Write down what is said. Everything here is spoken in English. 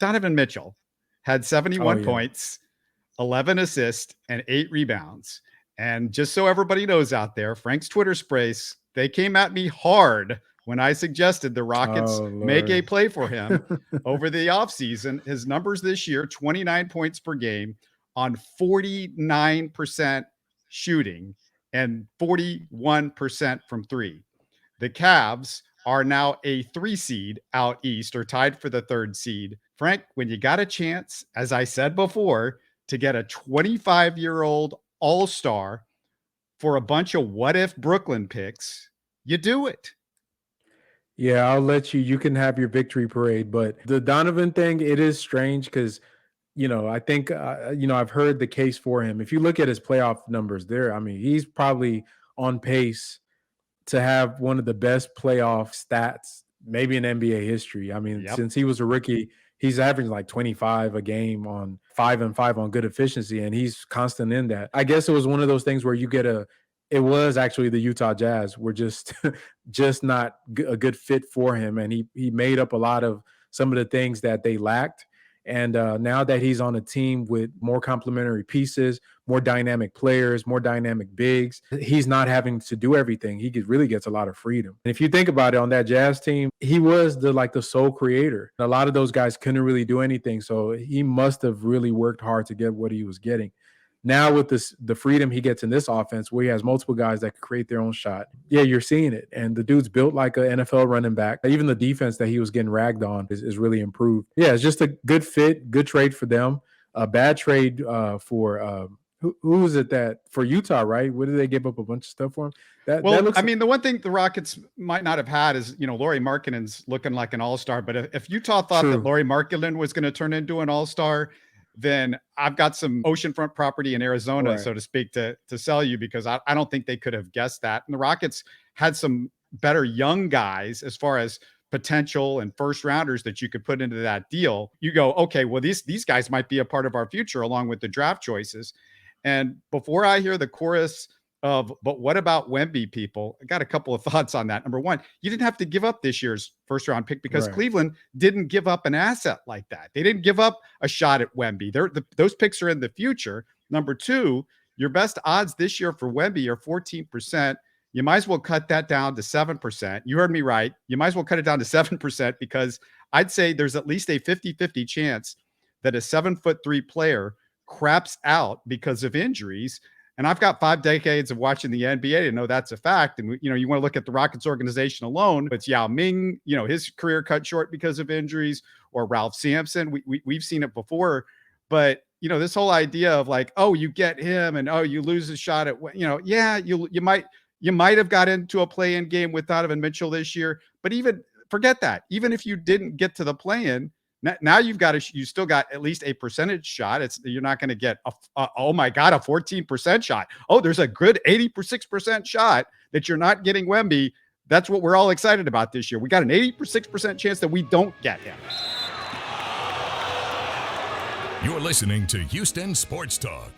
Donovan Mitchell had Oh 71 yeah. points, 11 assists, and 8 rebounds. And just so everybody knows out there, Frank's Twitter sprays, they came at me hard when I suggested the Rockets Oh make a Lord. play for him over the offseason. His numbers this year, 29 points per game on 49% shooting and 41% from three. The Cavs are now a 3 seed out east or tied for the 3rd seed. Frank, when you got a chance, as I said before, to get a 25-year-old all-star for a bunch of what if Brooklyn picks, you do it. Yeah, I'll let you. You can have your victory parade, but the Donovan thing, it is strange because I think I've heard the case for him. If you look at his playoff numbers, I mean, he's probably on pace to have one of the best playoff stats, maybe in NBA history. I mean, Yep. since he was a rookie, he's averaging like 25 a game on 5 and 5 on good efficiency, and he's constant in that. I guess it was one of those things where it was actually the Utah Jazz were just just not a good fit for him, and he made up a lot of some of the things that they lacked. And now that he's on a team with more complementary pieces, more dynamic players, more dynamic bigs, he's not having to do everything. Really gets a lot of freedom. And if you think about it, on that Jazz team, he was the sole creator. A lot of those guys couldn't really do anything, so he must have really worked hard to get what he was getting. Now with the freedom he gets in this offense, where he has multiple guys that can create their own shot, yeah, you're seeing it. And the dude's built like an NFL running back. Even the defense that he was getting ragged on is really improved. Yeah, it's just a good fit, good trade for them. A bad trade for who was it that for Utah, right? What did they give up a bunch of stuff for him? That looks. I mean, the one thing the Rockets might not have had is, Lauri Markkanen's looking like an all-star. But if Utah thought that True. Lauri Markkanen was going to turn into an all-star, then I've got some oceanfront property in Arizona, Right. so to speak, to sell you, because I don't think they could have guessed that. And the Rockets had some better young guys as far as potential and first rounders that you could put into that deal. You go, okay, well, these guys might be a part of our future along with the draft choices. And before I hear the chorus of, but what about Wemby, people, I got a couple of thoughts on that. Number one, you didn't have to give up this year's first round pick because Right. Cleveland didn't give up an asset like that. They didn't give up a shot at Wemby. Those picks are in the future. Number two, your best odds this year for Wemby are 14%. You might as well cut that down to 7%. You heard me right. You might as well cut it down to 7% because I'd say there's at least a 50-50 chance that a 7'3" player craps out because of injuries. And I've got 5 decades of watching the NBA to know that's a fact. And, you want to look at the Rockets organization alone. It's Yao Ming, his career cut short because of injuries, or Ralph Sampson. We've seen it before. But, this whole idea of like, oh, you get him and, oh, you lose a shot at, yeah, you might have got into a play-in game with Donovan Mitchell this year. But even forget that. Even if you didn't get to the play-in, now you still got at least a percentage shot. You're not going to get oh my God, a 14% shot. Oh, there's a good 86% shot that you're not getting Wemby. That's what we're all excited about this year. We got an 86% chance that we don't get him. You're listening to Houston Sports Talk.